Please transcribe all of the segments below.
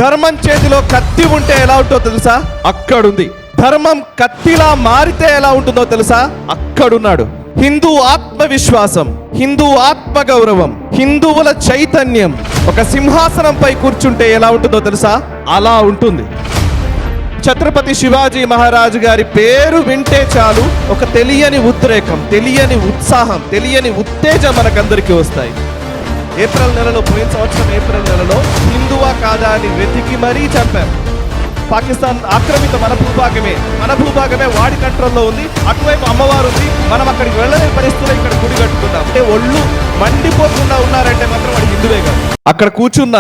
ధర్మం చేతిలో కత్తి ఉంటే ఎలా ఉంటుందో తెలుసా? అక్కడుంది. ధర్మం కత్తిలా మారితే ఎలా ఉంటుందో తెలుసా? అక్కడున్నాడు. హిందూ ఆత్మవిశ్వాసం, హిందూ ఆత్మగౌరవం, హిందువుల చైతన్యం ఒక సింహాసనంపై కూర్చుంటే ఎలా ఉంటుందో తెలుసా? అలా ఉంటుంది. ఛత్రపతి శివాజీ మహారాజు గారి పేరు వింటే చాలు ఒక తెలియని ఉద్రేకం, తెలియని ఉత్సాహం, తెలియని ఉత్తేజం మనకందరికీ వస్తాయి. ఏప్రిల్ నెలలో, పోయిన సంవత్సరం ఏప్రిల్ నెలలో హిందువా కాదా అని వెతికి మరీ చంపారు. పాకిస్తాన్ ఆక్రమిత మన భూభాగమే వాడి కంట్రోల్లో ఉంది. అటువైపు అమ్మవారు ఉంది. మనం అక్కడికి వెళ్ళలేని పరిస్థితుల్లో ఇక్కడ గుడి కట్టుకున్నాం. అంటే ఒళ్ళు మండిపోకుండా ఉన్నారంటే మాత్రం వాడు హిందువే కాదు. అక్కడ కూర్చున్న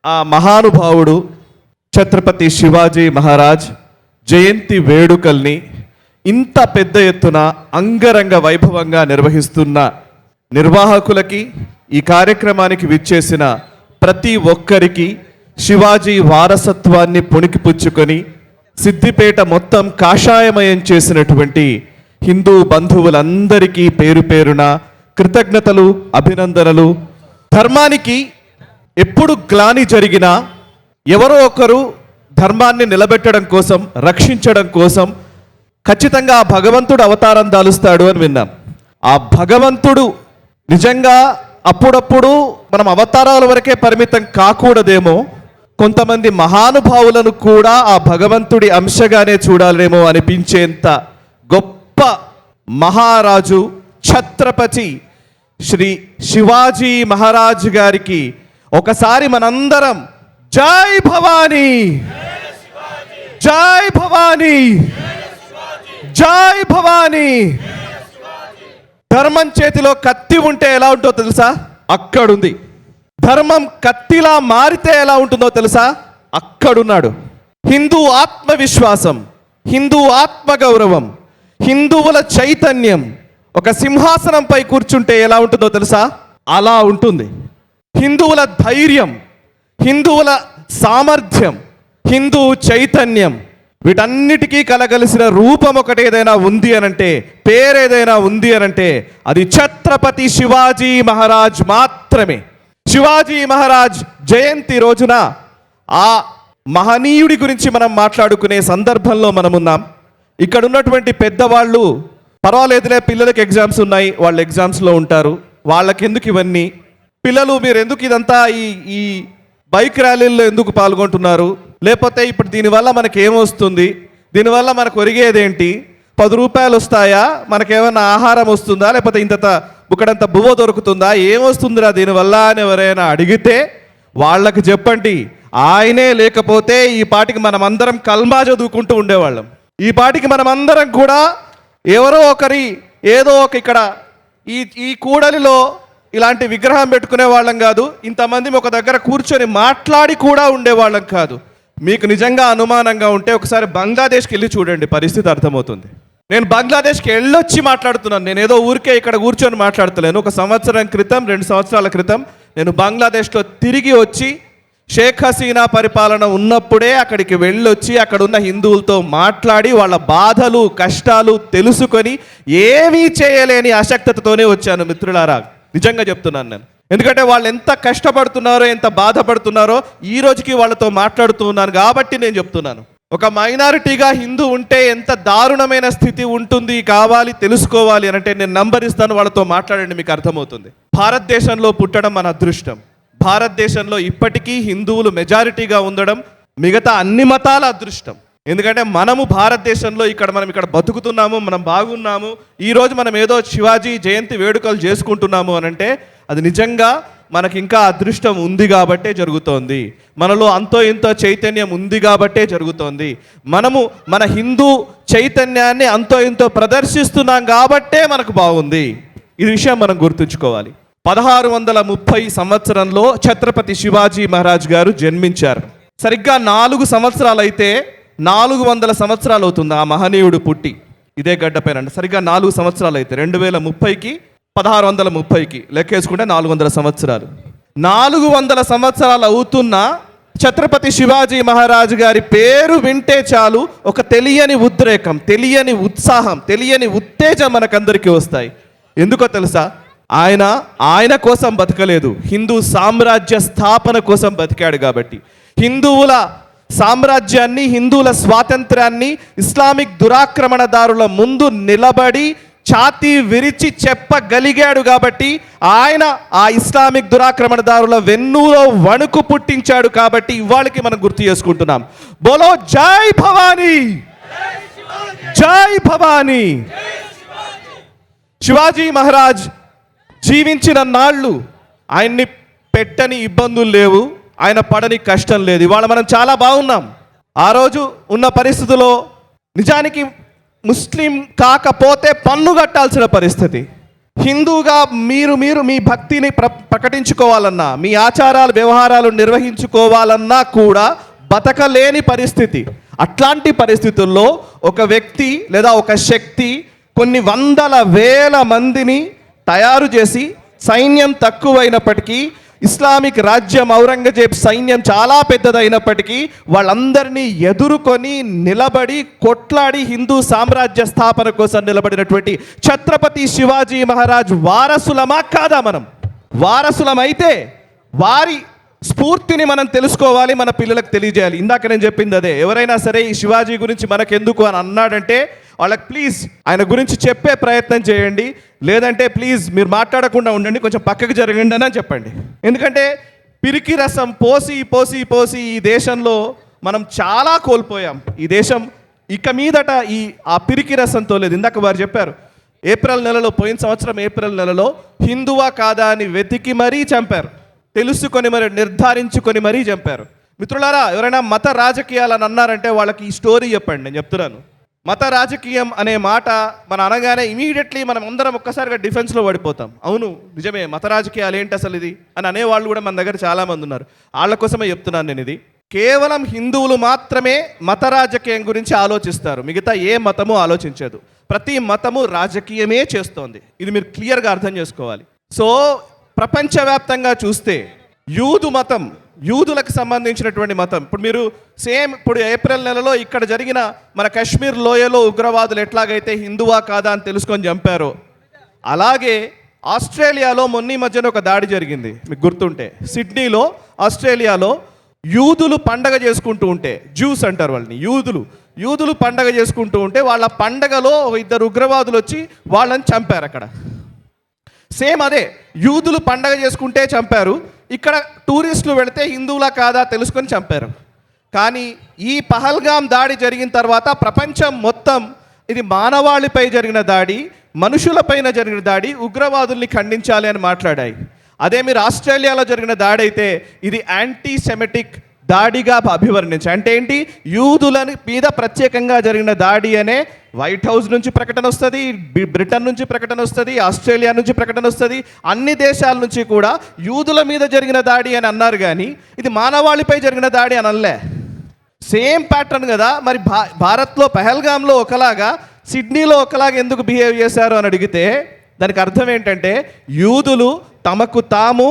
ఆ మహానుభావుడు ఛత్రపతి శివాజీ మహారాజ్ జయంతి వేడుకల్ని ఇంత పెద్ద ఎత్తున అంగరంగ వైభవంగా నిర్వహిస్తున్న నిర్వాహకులకి, ఈ కార్యక్రమానికి విచ్చేసిన ప్రతి ఒక్కరికి, శివాజీ వారసత్వాన్ని పుణికిపుచ్చుకొని సిద్దిపేట మొత్తం కాషాయమయం చేసినటువంటి హిందూ బంధువులందరికీ పేరు పేరున కృతజ్ఞతలు, అభినందనలు. ధర్మానికి ఎప్పుడు గ్లాని జరిగినా ఎవరో ఒకరు ధర్మాన్ని నిలబెట్టడం కోసం, రక్షించడం కోసం ఖచ్చితంగా ఆ భగవంతుడు అవతారం దాలుస్తాడు అని విన్నాం. ఆ భగవంతుడు నిజంగా అప్పుడప్పుడు మనం అవతారాల వరకే పరిమితం కాకూడదేమో, కొంతమంది మహానుభావులను కూడా ఆ భగవంతుడి అంశగానే చూడాలేమో అనిపించేంత గొప్ప మహారాజు ఛత్రపతి శ్రీ శివాజీ మహారాజ్ గారికి ఒకసారి మనందరం జై భవానీ, జై భవానీ, జై భవానీ. ధర్మం చేతిలో కత్తి ఉంటే ఎలా ఉంటుందో తెలుసా? అక్కడుంది. ధర్మం కత్తిలా మారితే ఎలా ఉంటుందో తెలుసా? అక్కడున్నాడు. హిందూ ఆత్మవిశ్వాసం, హిందూ ఆత్మగౌరవం, హిందువుల చైతన్యం ఒక సింహాసనంపై కూర్చుంటే ఎలా ఉంటుందో తెలుసా? అలా ఉంటుంది. హిందువుల ధైర్యం, హిందువుల సామర్థ్యం, హిందూ చైతన్యం, వీటన్నిటికీ కలగలిసిన రూపం ఒకటి ఏదైనా ఉంది అనంటే, పేరేదైనా ఉంది అనంటే అది ఛత్రపతి శివాజీ మహారాజ్ మాత్రమే. శివాజీ మహారాజ్ జయంతి రోజున ఆ మహనీయుడి గురించి మనం మాట్లాడుకునే సందర్భంలో మనమున్నాం. ఇక్కడ ఉన్నటువంటి పెద్దవాళ్ళు పర్వాలేదులే, పిల్లలకి ఎగ్జామ్స్ ఉన్నాయి, వాళ్ళు ఎగ్జామ్స్లో ఉంటారు, వాళ్ళకి ఎందుకు ఇవన్నీ, పిల్లలు మీరు ఎందుకు ఇదంతా ఈ బైక్ ర్యాలీల్లో ఎందుకు పాల్గొంటున్నారు, లేకపోతే ఇప్పుడు దీనివల్ల మనకేమొస్తుంది, దీనివల్ల మనకు ఒరిగేదేంటి, 10 రూపాయలు వస్తాయా, మనకేమన్నా ఆహారం వస్తుందా, లేకపోతే ఇంత బుక్కడంత బువ్వ దొరుకుతుందా, ఏమొస్తుందిరా దీనివల్ల అని ఎవరైనా అడిగితే వాళ్ళకి చెప్పండి, ఆయనే లేకపోతే ఈ పాటికి మనమందరం కల్మా చదువుకుంటూ ఉండేవాళ్ళం. ఈ పాటికి మనమందరం కూడా ఎవరో ఒకరి ఏదో ఒక ఇక్కడ ఈ కూడలిలో ఇలాంటి విగ్రహం పెట్టుకునే వాళ్ళం కాదు, ఇంతమంది ఒక దగ్గర కూర్చొని మాట్లాడి కూడా ఉండేవాళ్ళం కాదు. మీకు నిజంగా అనుమానంగా ఉంటే ఒకసారి బంగ్లాదేశ్కి వెళ్ళి చూడండి, పరిస్థితి అర్థమవుతుంది. నేను బంగ్లాదేశ్కి వెళ్ళొచ్చి మాట్లాడుతున్నాను, నేను ఏదో ఊరికే ఇక్కడ కూర్చొని మాట్లాడతలేను. ఒక సంవత్సరం క్రితం, 2 సంవత్సరాల క్రితం నేను బంగ్లాదేశ్లో తిరిగి వచ్చి షేక్ హసీనా పరిపాలన ఉన్నప్పుడే అక్కడికి వెళ్ళొచ్చి అక్కడ ఉన్న హిందువులతో మాట్లాడి వాళ్ళ బాధలు, కష్టాలు తెలుసుకొని ఏమీ చేయలేని అశక్తతతోనే వచ్చాను మిత్రులారా. నిజంగా చెప్తున్నాను నేను, ఎందుకంటే వాళ్ళు ఎంత కష్టపడుతున్నారో, ఎంత బాధపడుతున్నారో ఈ రోజుకి వాళ్ళతో మాట్లాడుతున్నాను కాబట్టి నేను చెప్తున్నాను. ఒక మైనారిటీగా హిందూ ఉంటే ఎంత దారుణమైన స్థితి ఉంటుంది, కావాలి తెలుసుకోవాలి అంటే నేను నంబర్ ఇస్తాను, వాళ్ళతో మాట్లాడండి, మీకు అర్థమవుతుంది. భారతదేశంలో పుట్టడం మన అదృష్టం. భారతదేశంలో ఇప్పటికీ హిందువులు మెజారిటీగా ఉండడం మిగతా అన్ని మతాల అదృష్టం. ఎందుకంటే మనము భారతదేశంలో మనం ఇక్కడ బతుకుతున్నాము, మనం బాగున్నాము. ఈరోజు మనం ఏదో శివాజీ జయంతి వేడుకలు చేసుకుంటున్నాము అనంటే అది నిజంగా మనకి ఇంకా అదృష్టం ఉంది కాబట్టే జరుగుతోంది. మనలో అంతో ఇంతో చైతన్యం ఉంది కాబట్టే జరుగుతోంది. మనము మన హిందూ చైతన్యాన్ని అంతో ఇంతో ప్రదర్శిస్తున్నాం కాబట్టే మనకు బాగుంది. ఈ విషయం మనం గుర్తుంచుకోవాలి. 1630 సంవత్సరంలో ఛత్రపతి శివాజీ మహారాజ్ గారు జన్మించారు. సరిగ్గా 4 సంవత్సరాలు అయితే 400 సంవత్సరాలు అవుతుంది ఆ మహనీయుడు పుట్టి ఇదే గడ్డపైన. సరిగ్గా 4 సంవత్సరాలు అయితే 2030కి 1630కి లెక్కేసుకుంటే 400 సంవత్సరాలు. 400 సంవత్సరాలు అవుతున్న ఛత్రపతి శివాజీ మహారాజు గారి పేరు వింటే చాలు ఒక తెలియని ఉద్రేకం, తెలియని ఉత్సాహం, తెలియని ఉత్తేజం మనకందరికీ వస్తాయి. ఎందుకో తెలుసా? ఆయన కోసం బతకలేదు, హిందూ సామ్రాజ్య స్థాపన కోసం బతికాడు కాబట్టి. హిందువుల సామ్రాజ్యాన్ని, హిందువుల స్వాతంత్రాన్ని ఇస్లామిక్ దురాక్రమణదారుల ముందు నిలబడి ఛాతీ విరిచి చెప్పగలిగాడు కాబట్టి ఆయన ఆ ఇస్లామిక్ దురాక్రమణదారుల వెన్నులో వణుకు పుట్టించాడు కాబట్టి ఇవాళకి మనం గుర్తు చేసుకుంటున్నాం. బోలో జై భవానీ, జై భవానీ. శివాజీ మహారాజ్ జీవించిన నాళ్ళు ఆయన్ని పెట్టని ఇబ్బందులు లేవు, ఆయన పడని కష్టం లేదు. ఇవాళ మనం చాలా బాగున్నాం. ఆ రోజు ఉన్న పరిస్థితుల్లో నిజానికి ముస్లిం కాకపోతే పన్ను కట్టాల్సిన పరిస్థితి. హిందూగా మీరు మీ భక్తిని ప్రకటించుకోవాలన్నా, మీ ఆచారాలు వ్యవహారాలు నిర్వహించుకోవాలన్నా కూడా బతకలేని పరిస్థితి. అట్లాంటి పరిస్థితుల్లో ఒక వ్యక్తి లేదా ఒక శక్తి కొన్ని వందల వేల మందిని తయారు చేసి, సైన్యం తక్కువైనప్పటికీ, ఇస్లామిక్ రాజ్యం ఔరంగజేబ్ సైన్యం చాలా పెద్దదైనప్పటికీ వాళ్ళందరినీ ఎదుర్కొని నిలబడి కొట్లాడి హిందూ సామ్రాజ్య స్థాపన కోసం నిలబడినటువంటి ఛత్రపతి శివాజీ మహారాజ్ వారసులమా కాదా? మనం వారసులమైతే వారి స్ఫూర్తిని మనం తెలుసుకోవాలి, మన పిల్లలకు తెలియజేయాలి. ఇందాక నేను చెప్పింది అదే. ఎవరైనా సరే ఈ శివాజీ గురించి మనకెందుకు అని అన్నాడంటే వాళ్ళకి ప్లీజ్ ఆయన గురించి చెప్పే ప్రయత్నం చేయండి, లేదంటే ప్లీజ్ మీరు మాట్లాడకుండా ఉండండి, కొంచెం పక్కకు జరగండి అని చెప్పండి. ఎందుకంటే పిరికి రసం పోసి పోసి పోసి ఈ దేశంలో మనం చాలా కోల్పోయాం. ఈ దేశం ఇక మీదట ఆ పిరికి రసంతో లేదు. ఇందాక వారు చెప్పారు, ఏప్రిల్ నెలలో, పోయిన సంవత్సరం ఏప్రిల్ నెలలో హిందువా కాదా అని వెతికి మరీ చంపారు, తెలుసుకొని మరి నిర్ధారించుకొని మరీ చంపారు. మిత్రులారా, ఎవరైనా మత రాజకీయాలని అన్నారంటే వాళ్ళకి ఈ స్టోరీ చెప్పండి. నేను చెప్తున్నాను, మత రాజకీయం అనే మాట మన అనగానే ఇమీడియట్లీ మనం అందరం ఒక్కసారిగా డిఫెన్స్లో పడిపోతాం. అవును నిజమే, మత రాజకీయాలు ఏంటి అసలు ఇది అని అనేవాళ్ళు కూడా మన దగ్గర చాలామంది ఉన్నారు. వాళ్ళ కోసమే చెప్తున్నాను నేను ఇది. కేవలం హిందువులు మాత్రమే మత రాజకీయం గురించి ఆలోచిస్తారు, మిగతా ఏ మతము ఆలోచించదు. ప్రతి మతము రాజకీయమే చేస్తోంది, ఇది మీరు క్లియర్గా అర్థం చేసుకోవాలి. సో ప్రపంచవ్యాప్తంగా చూస్తే యూదు మతం, యూదులకు సంబంధించినటువంటి మతం, ఇప్పుడు మీరు ఇప్పుడు ఏప్రిల్ నెలలో ఇక్కడ జరిగిన మన కాశ్మీర్ లోయలో ఉగ్రవాదులు ఎట్లాగైతే హిందువా కాదా అని తెలుసుకొని చంపారో, అలాగే ఆస్ట్రేలియాలో మొన్న మధ్యన ఒక దాడి జరిగింది. మీకు గుర్తుంటే సిడ్నీలో, ఆస్ట్రేలియాలో యూదులు పండగ చేసుకుంటూ ఉంటే, జ్యూస్ అంటారు వాళ్ళని, యూదులు పండగ చేసుకుంటూ ఉంటే వాళ్ళ పండగలో ఇద్దరు ఉగ్రవాదులు వచ్చి వాళ్ళని చంపారు. అక్కడ సేమ్ అదే, యూదులు పండగ చేసుకుంటే చంపారు, ఇక్కడ టూరిస్టులు వెళితే హిందువులా కాదా తెలుసుకొని చంపారు. కానీ ఈ పహల్గాం దాడి జరిగిన తర్వాత ప్రపంచం మొత్తం ఇది మానవాళిపై జరిగిన దాడి, మనుషులపైన జరిగిన దాడి, ఉగ్రవాదుల్ని ఖండించాలి అని మాట్లాడాయి. అదే మీరు ఆస్ట్రేలియాలో జరిగిన దాడి అయితే ఇది యాంటీ సెమిటిక్ దాడిగా అభివర్ణించారు. అంటే ఏంటి? యూదులని మీద ప్రత్యేకంగా జరిగిన దాడి అనే వైట్ హౌస్ నుంచి ప్రకటన వస్తుంది, బ్రిటన్ నుంచి ప్రకటన వస్తుంది, ఆస్ట్రేలియా నుంచి ప్రకటన వస్తుంది, అన్ని దేశాల నుంచి కూడా యూదుల మీద జరిగిన దాడి అని అన్నారు. కానీ ఇది మానవాళిపై జరిగిన దాడి అని అనలే. సేమ్ ప్యాటర్న్ కదా. మరి భారత్లో పహల్గామ్లో ఒకలాగా, సిడ్నీలో ఒకలాగా ఎందుకు బిహేవ్ చేశారు అని అడిగితే దానికి అర్థం ఏంటంటే, యూదులు తమకు తాము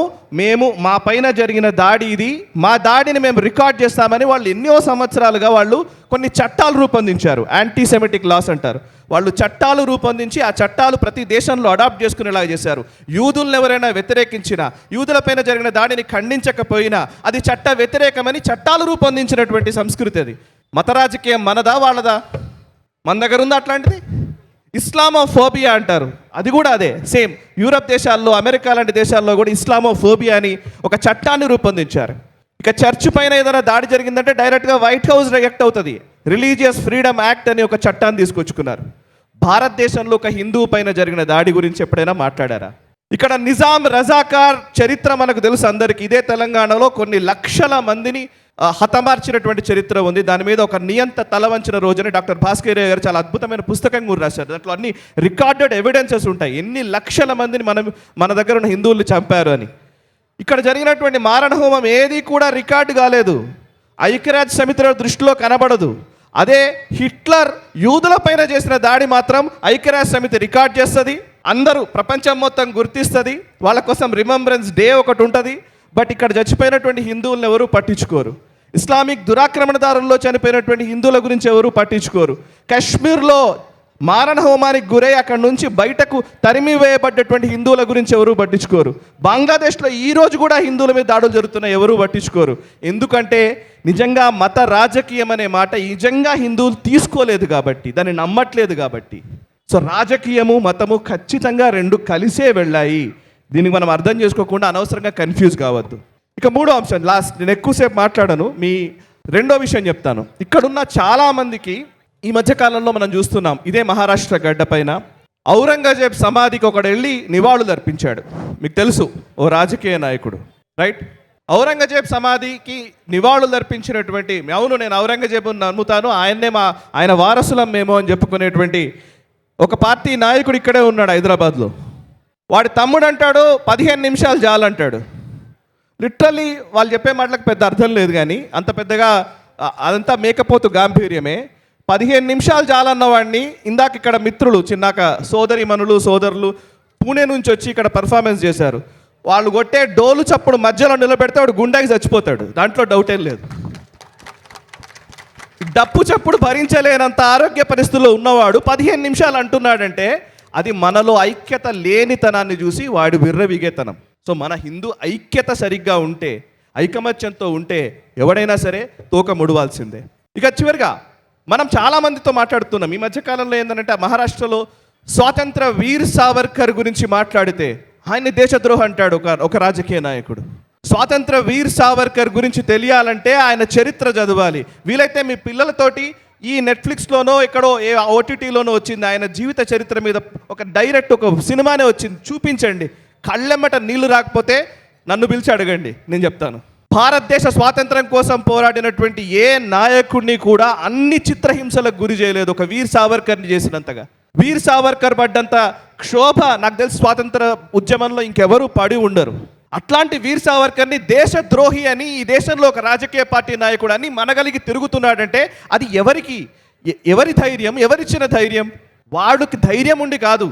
మా పైన జరిగిన దాడి ఇది, మా దాడిని మేము రికార్డ్ చేస్తామని వాళ్ళు ఎన్నో సంవత్సరాలుగా వాళ్ళు కొన్ని చట్టాలు రూపొందించారు. యాంటీ సెమిటిక్ లాస్ అంటారు. వాళ్ళు చట్టాలు రూపొందించి ఆ చట్టాలు ప్రతి దేశంలో అడాప్ట్ చేసుకునేలాగా చేశారు. యూదులను ఎవరైనా వ్యతిరేకించినా, యూదులపైన జరిగిన దాడిని ఖండించకపోయినా అది చట్ట వ్యతిరేకమని చట్టాలు రూపొందించినటువంటి సంస్కృతి అది. మత రాజకీయం మనదా వాళ్ళదా? మన దగ్గర ఉందా అట్లాంటిది? ఇస్లామోఫోబియా అంటారు, అది కూడా అదే. సేమ్ యూరప్ దేశాల్లో, అమెరికా లాంటి దేశాల్లో కూడా ఇస్లామోఫోబియా అని ఒక చట్టాన్ని రూపొందించారు. ఇక చర్చ్ పైన ఏదైనా దాడి జరిగిందంటే డైరెక్ట్గా వైట్ హౌస్ రియాక్ట్ అవుతుంది. రిలీజియస్ ఫ్రీడమ్ యాక్ట్ అని ఒక చట్టాన్ని తీసుకొచ్చుకున్నారు. భారతదేశంలో ఒక హిందువు పైన జరిగిన దాడి గురించి ఎప్పుడైనా మాట్లాడారా? ఇక్కడ నిజాం రజాకార్ చరిత్ర మనకు తెలుసు అందరికీ. ఇదే తెలంగాణలో కొన్ని లక్షల మందిని హతమార్చినటువంటి చరిత్ర ఉంది. దాని మీద ఒక నియంత తలవంచిన రోజుని డాక్టర్ భాస్కర్ గారు చాలా అద్భుతమైన పుస్తకం కూడా రాశారు. దాంట్లో అన్ని రికార్డెడ్ ఎవిడెన్సెస్ ఉంటాయి, ఎన్ని లక్షల మందిని మన దగ్గర ఉన్న హిందువుల్ని చంపారు అని. ఇక్కడ జరిగినటువంటి మారణహోమం ఏది కూడా రికార్డు కాలేదు, ఐక్యరాజ్య సమితిలో దృష్టిలో కనబడదు. అదే హిట్లర్ యూదుల పైన చేసిన దాడి మాత్రం ఐక్యరాజ్య సమితి రికార్డ్ చేస్తుంది, అందరూ ప్రపంచం మొత్తం గుర్తిస్తుంది, వాళ్ళ కోసం రిమెంబరెన్స్ డే ఒకటి ఉంటుంది. బట్ ఇక్కడ చచ్చిపోయినటువంటి హిందువులను ఎవరు పట్టించుకోరు. ఇస్లామిక్ దురాక్రమణదారుల్లో చనిపోయినటువంటి హిందువుల గురించి ఎవరు పట్టించుకోరు. కాశ్మీర్లో మారణ హోమానికి గురై అక్కడి నుంచి బయటకు తరిమివేయబడ్డటువంటి హిందువుల గురించి ఎవరూ పట్టించుకోరు. బంగ్లాదేశ్లో ఈ రోజు కూడా హిందువుల మీద దాడులు జరుగుతున్నాయి, ఎవరూ పట్టించుకోరు. ఎందుకంటే నిజంగా మత రాజకీయం అనే మాట నిజంగా హిందువులు తీసుకోలేదు కాబట్టి, దాన్ని నమ్మట్లేదు కాబట్టి. సో రాజకీయము మతము ఖచ్చితంగా రెండు కలిసే వెళ్ళాయి. దీనికి మనం అర్థం చేసుకోకుండా అనవసరంగా కన్ఫ్యూజ్ కావద్దు. ఇక మూడో అంశం, లాస్ట్, నేను ఎక్కువసేపు మాట్లాడను, మీ రెండో విషయం చెప్తాను. ఇక్కడున్న చాలామందికి ఈ మధ్యకాలంలో మనం చూస్తున్నాం, ఇదే మహారాష్ట్ర గడ్డ పైన ఔరంగజేబ్ సమాధికి ఒకడు వెళ్ళి నివాళులు అర్పించాడు. మీకు తెలుసు, ఓ రాజకీయ నాయకుడు, రైట్? ఔరంగజేబ్ సమాధికి నివాళులు అర్పించినటువంటి, అవును నేను ఔరంగజేబుని నమ్ముతాను, ఆయన వారసులం మేము అని చెప్పుకునేటువంటి ఒక పార్టీ నాయకుడు ఇక్కడే ఉన్నాడు హైదరాబాద్లో. వాడి తమ్ముడు అంటాడు 15 నిమిషాలు చాలంటాడు. లిటరల్లీ వాళ్ళు చెప్పే మాటలకు పెద్ద అర్థం లేదు, కానీ అంత పెద్దగా అదంతా మేకపోతు గాంభీర్యమే. 15 నిమిషాలు చాలన్న వాడిని ఇందాక ఇక్కడ మిత్రులు చిన్నాక సోదరులు పూణే నుంచి వచ్చి ఇక్కడ పర్ఫార్మెన్స్ చేశారు. వాళ్ళు కొట్టే డోలు చప్పుడు మధ్యలో నిలబెడితే వాడు గుండెకి చచ్చిపోతాడు, దాంట్లో డౌటేం లేదు. డప్పు చప్పుడు భరించలేనంత ఆరోగ్య పరిస్థితుల్లో ఉన్నవాడు 15 నిమిషాలు అంటున్నాడంటే అది మనలో ఐక్యత లేనితనాన్ని చూసి వాడు విర్రవిగేతనం. సో మన హిందూ ఐక్యత సరిగ్గా ఉంటే, ఐకమత్యంతో ఉంటే ఎవడైనా సరే తోక ముడవాల్సిందే. ఇక చివరిగా మనం చాలామందితో మాట్లాడుతున్నాం ఈ మధ్యకాలంలో. ఏంటంటే మహారాష్ట్రలో స్వాతంత్ర వీర్ సావర్కర్ గురించి మాట్లాడితే ఆయన్ని దేశద్రోహి అంటాడు ఒక రాజకీయ నాయకుడు. స్వాతంత్ర వీర్ సావర్కర్ గురించి తెలియాలంటే ఆయన చరిత్ర చదవాలి. వీలైతే మీ పిల్లలతోటి ఈ నెట్ఫ్లిక్స్లోనో ఎక్కడో ఏ ఓటీటీలోనో వచ్చింది ఆయన జీవిత చరిత్ర మీద ఒక సినిమానే వచ్చింది, చూపించండి. కళ్ళెమ్మట నీళ్లు రాకపోతే నన్ను పిలిచి అడగండి, నేను చెప్తాను. భారతదేశ స్వాతంత్రం కోసం పోరాడినటువంటి ఏ నాయకుడిని కూడా అన్ని చిత్రహింసలకు గురి చేయలేదు ఒక వీర్ సావర్కర్ని చేసినంతగా. వీర్ సావర్కర్ పడ్డంత క్షోభ నాకు తెలిసి స్వాతంత్ర ఉద్యమంలో ఇంకెవరూ పడి ఉండరు. అట్లాంటి వీర్ సావర్కర్ని దేశద్రోహి అని ఈ దేశంలో ఒక రాజకీయ పార్టీ నాయకుడు అని మనగలిగి తిరుగుతున్నాడంటే అది ఎవరి ధైర్యం, ఎవరిచ్చిన ధైర్యం? వాడికి ధైర్యం ఉండి కాదు,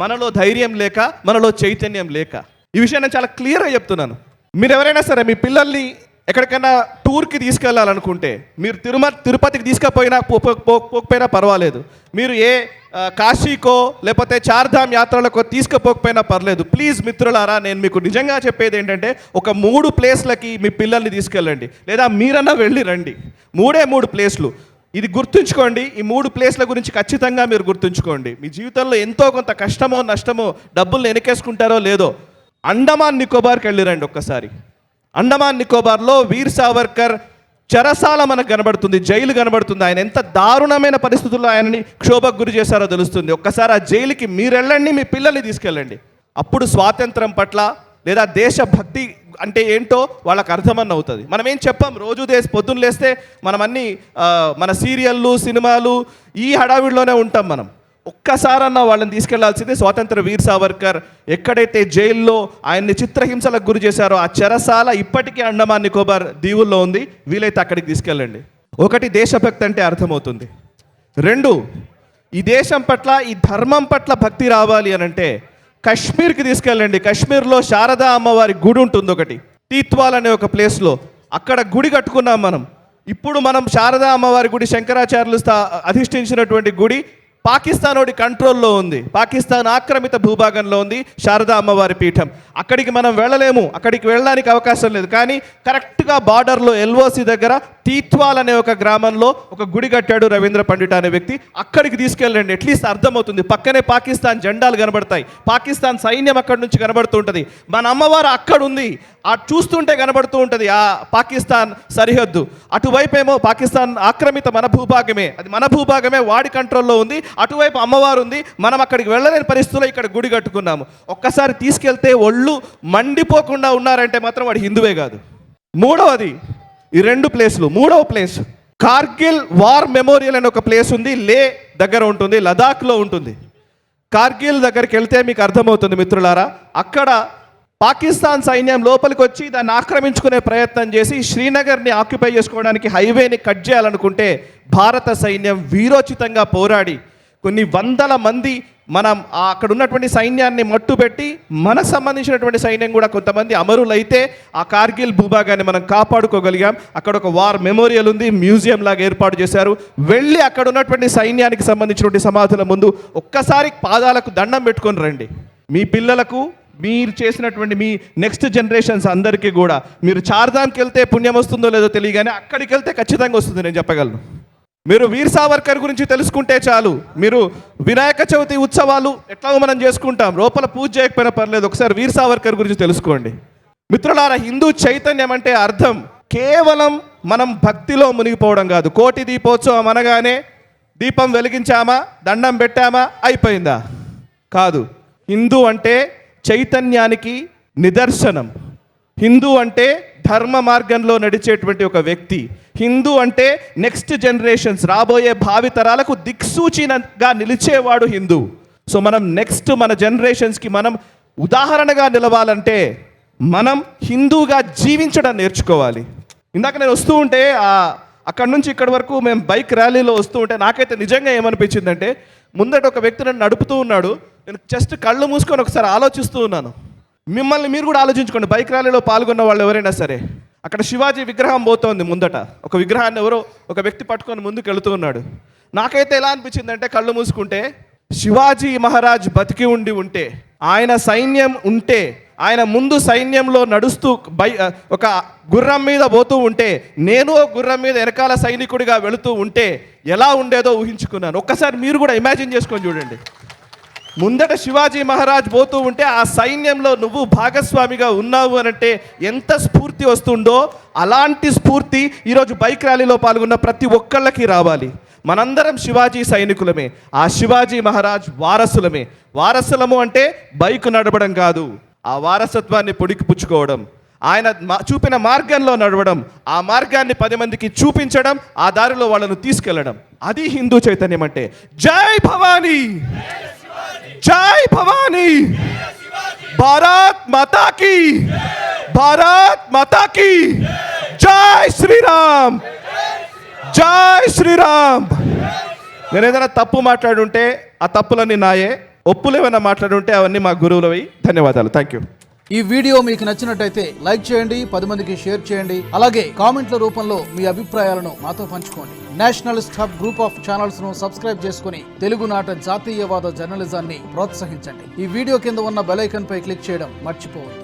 మనలో ధైర్యం లేక, మనలో చైతన్యం లేక. ఈ విషయం నేను చాలా క్లియర్గా చెప్తున్నాను. మీరు ఎవరైనా సరే మీ పిల్లల్ని ఎక్కడికైనా టూర్కి తీసుకెళ్ళాలనుకుంటే, మీరు తిరుపతికి పోకపోయినా పర్వాలేదు, మీరు ఏ కాశీకో లేకపోతే చార్ధామ్ యాత్రలకో తీసుకుపోకపోయినా పర్లేదు. ప్లీజ్ మిత్రులారా, నేను మీకు నిజంగా చెప్పేది ఏంటంటే ఒక 3 ప్లేస్లకి మీ పిల్లల్ని తీసుకెళ్ళండి, లేదా మీరన్నా వెళ్ళి రండి. 3 ప్లేస్లు. ఇది గుర్తుంచుకోండి, ఈ 3 ప్లేస్ల గురించి ఖచ్చితంగా మీరు గుర్తుంచుకోండి. మీ జీవితంలో ఎంతో కొంత కష్టమో నష్టమో డబ్బులు వెనకేసుకుంటారో లేదో, అండమాన్ నికోబార్కి వెళ్ళిరండి ఒక్కసారి. అండమాన్ నికోబార్లో వీర్ సావర్కర్ చెరసాల మనకు కనబడుతుంది, జైలు కనబడుతుంది. ఆయన ఎంత దారుణమైన పరిస్థితుల్లో ఆయనని క్షోభకు గురి చేశారో తెలుస్తుంది. ఒక్కసారి ఆ జైలుకి మీరు వెళ్ళండి, మీ పిల్లల్ని తీసుకెళ్ళండి. అప్పుడు స్వాతంత్రం పట్ల లేదా దేశభక్తి అంటే ఏంటో వాళ్ళకి అర్థమన్న అవుతుంది. మనం ఏం చెప్పాం, రోజు పొద్దున్న లేస్తే మనం అన్నీ మన సీరియళ్ళు సినిమాలు ఈ హడావిడిలోనే ఉంటాం. మనం ఒక్కసారన్నా వాళ్ళని తీసుకెళ్లాల్సిందే. స్వాతంత్ర వీర్ సావర్కర్ ఎక్కడైతే జైల్లో ఆయన్ని చిత్రహింసలకు గురి చేశారో ఆ చెరసాల ఇప్పటికీ అండమాన్ నికోబార్ దీవుల్లో ఉంది. వీలైతే అక్కడికి తీసుకెళ్ళండి. 1 దేశభక్తి అంటే అర్థమవుతుంది. 2 ఈ దేశం పట్ల, ఈ ధర్మం పట్ల భక్తి రావాలి అని అంటే కశ్మీర్కి తీసుకెళ్ళండి. కశ్మీర్లో శారదా అమ్మవారి గుడి ఉంటుంది ఒకటి, తీత్వాల్ అనే ఒక ప్లేస్లో. అక్కడ గుడి కట్టుకున్నాం మనం. ఇప్పుడు మనం శారదా అమ్మవారి గుడి శంకరాచార్యులు అధిష్ఠించినటువంటి గుడి పాకిస్తానోడి కంట్రోల్లో ఉంది, పాకిస్తాన్ ఆక్రమిత భూభాగంలో ఉంది శారదా అమ్మవారి పీఠం. అక్కడికి మనం వెళ్ళలేము, అక్కడికి వెళ్ళడానికి అవకాశం లేదు. కానీ కరెక్ట్గా బార్డర్లో ఎల్ఓసి దగ్గర తీత్వాల్ అనే ఒక గ్రామంలో ఒక గుడి కట్టాడు రవీంద్ర పండిట్ అనే వ్యక్తి. అక్కడికి తీసుకెళ్ళండి, అట్లీస్ట్ అర్థమవుతుంది. పక్కనే పాకిస్తాన్ జెండాలు కనబడతాయి, పాకిస్తాన్ సైన్యం అక్కడి నుంచి కనబడుతూ ఉంటుంది. మన అమ్మవారు అక్కడ ఉంది, ఆ చూస్తుంటే కనబడుతూ ఉంటుంది ఆ పాకిస్తాన్ సరిహద్దు. అటువైపేమో పాకిస్తాన్ ఆక్రమిత మన భూభాగమే, అది మన భూభాగమే, వాడి కంట్రోల్లో ఉంది. అటువైపు అమ్మవారు ఉంది. మనం అక్కడికి వెళ్ళలేని పరిస్థితుల్లో ఇక్కడ గుడి కట్టుకున్నాము. ఒక్కసారి తీసుకెళ్తే ఒళ్ళు మండిపోకుండా ఉన్నారంటే మాత్రం వాడు హిందువే కాదు. 3వది ఈ 2 ప్లేస్లు. 3వ ప్లేస్ కార్గిల్ వార్ మెమోరియల్ అనే ఒక ప్లేస్ ఉంది, లే దగ్గర ఉంటుంది, లదాఖ్లో ఉంటుంది. కార్గిల్ దగ్గరికి వెళ్తే మీకు అర్థమవుతుంది మిత్రులారా, అక్కడ పాకిస్తాన్ సైన్యం లోపలికి వచ్చి దాన్ని ఆక్రమించుకునే ప్రయత్నం చేసి శ్రీనగర్ని ఆక్యుపై చేసుకోవడానికి హైవేని కట్ చేయాలనుకుంటే భారత సైన్యం వీరోచితంగా పోరాడి కొన్ని వందల మంది మనం అక్కడ ఉన్నటువంటి సైన్యాన్ని మట్టుపెట్టి మనకు సంబంధించినటువంటి సైన్యం కూడా కొంతమంది అమరులైతే ఆ కార్గిల్ భూభాగాన్ని మనం కాపాడుకోగలిగాం. అక్కడ ఒక వార్ మెమోరియల్ ఉంది, మ్యూజియం లాగా ఏర్పాటు చేశారు. వెళ్ళి అక్కడ ఉన్నటువంటి సైన్యానికి సంబంధించినటువంటి సమాధుల ముందు ఒక్కసారి పాదాలకు దండం పెట్టుకొని రండి. మీ పిల్లలకు, మీరు చేసినటువంటి మీ నెక్స్ట్ జనరేషన్స్ అందరికీ కూడా మీరు చార్ధామ్కి వెళ్తే పుణ్యం వస్తుందో లేదో తెలియగానే అక్కడికి వెళ్తే ఖచ్చితంగా వస్తుంది, నేను చెప్పగలను. మీరు వీర్ సావర్కర్ గురించి తెలుసుకుంటే చాలు. మీరు వినాయక చవితి ఉత్సవాలు ఎట్లాగో మనం చేసుకుంటాం, లోపల పూజ చేయకపోయినా పర్లేదు, ఒకసారి వీర్ సావర్కర్ గురించి తెలుసుకోండి. మిత్రులారా, హిందూ చైతన్యం అంటే అర్థం కేవలం మనం భక్తిలో మునిగిపోవడం కాదు. కోటి దీపోత్సవం అనగానే దీపం వెలిగించామా, దండం పెట్టామా, అయిపోయిందా? కాదు. హిందూ అంటే చైతన్యానికి నిదర్శనం. హిందూ అంటే ధర్మ మార్గంలో నడిచేటువంటి ఒక వ్యక్తి. హిందూ అంటే నెక్స్ట్ జనరేషన్స్, రాబోయే భావితరాలకు దిక్సూచిగా నిలిచేవాడు హిందూ. సో మనం నెక్స్ట్ మన జనరేషన్స్కి మనం ఉదాహరణగా నిలవాలంటే మనం హిందూగా జీవించడం నేర్చుకోవాలి. ఇందాక నేను వస్తూ ఉంటే అక్కడ నుంచి ఇక్కడి వరకు మేము బైక్ ర్యాలీలో వస్తూ ఉంటే నాకైతే నిజంగా ఏమనిపించిందంటే, ముందట ఒక వ్యక్తి నన్ను నడుపుతూ ఉన్నాడు, నేను జస్ట్ కళ్ళు మూసుకొని ఒకసారి ఆలోచిస్తూ ఉన్నాను. మిమ్మల్ని మీరు కూడా ఆలోచించుకోండి. బైక్ ర్యాలీలో పాల్గొన్న వాళ్ళు ఎవరైనా సరే, అక్కడ శివాజీ విగ్రహం పోతోంది, ముందట ఒక విగ్రహాన్ని ఎవరో ఒక వ్యక్తి పట్టుకొని ముందుకు వెళుతూ ఉన్నాడు. నాకైతే ఎలా అనిపించిందంటే, కళ్ళు మూసుకుంటే శివాజీ మహారాజ్ బతికి ఉంటే, ఆయన సైన్యం ఉంటే, ఆయన ముందు సైన్యంలో నడుస్తూ ఒక గుర్రం మీద పోతూ ఉంటే, నేను గుర్రం మీద వెనకాల సైనికుడిగా వెళుతూ ఉంటే ఎలా ఉండేదో ఊహించుకున్నాను. ఒక్కసారి మీరు కూడా ఇమాజిన్ చేసుకొని చూడండి. ముందట శివాజీ మహారాజ్ పోతూ ఉంటే ఆ సైన్యంలో నువ్వు భాగస్వామిగా ఉన్నావు అనంటే ఎంత స్ఫూర్తి వస్తుందో, అలాంటి స్ఫూర్తి ఈరోజు బైక్ ర్యాలీలో పాల్గొన్న ప్రతి ఒక్కళ్ళకి రావాలి. మనందరం శివాజీ సైనికులమే, ఆ శివాజీ మహారాజ్ వారసులమే. వారసులము అంటే బైక్ నడపడం కాదు, ఆ వారసత్వాన్ని పొడికి పుచ్చుకోవడం, ఆయన చూపిన మార్గంలో నడవడం, ఆ మార్గాన్ని 10 మందికి చూపించడం, ఆ దారిలో వాళ్ళను తీసుకెళ్లడం. అది హిందూ చైతన్యం అంటే. జై భవానీ, జై భవానీ, భారత్ మాతా కీ, భారత్ మాతా కీ, జై శ్రీరామ్, జై శ్రీరామ్. నేను ఏదైనా తప్పు మాట్లాడుంటే ఆ తప్పులన్నీ నాయే, ఒప్పులు ఏమైనా మాట్లాడుంటే అవన్నీ మా గురువులవి. ధన్యవాదాలు. Thank you. ఈ వీడియో మీకు నచ్చినట్టయితే లైక్ చేయండి, 10 మందికి షేర్ చేయండి. అలాగే కామెంట్ల రూపంలో మీ అభిప్రాయాలను మాతో పంచుకోండి. Nationalist hub group of channels ను సబ్స్క్రైబ్ చేసుకుని తెలుగునాట జాతీయవాద జర్నలిజాన్ని ప్రోత్సహించండి. ఈ వీడియో కింద ఉన్న బెల్ ఐకాన్ పై క్లిక్ చేయడం మర్చిపోవద్దు.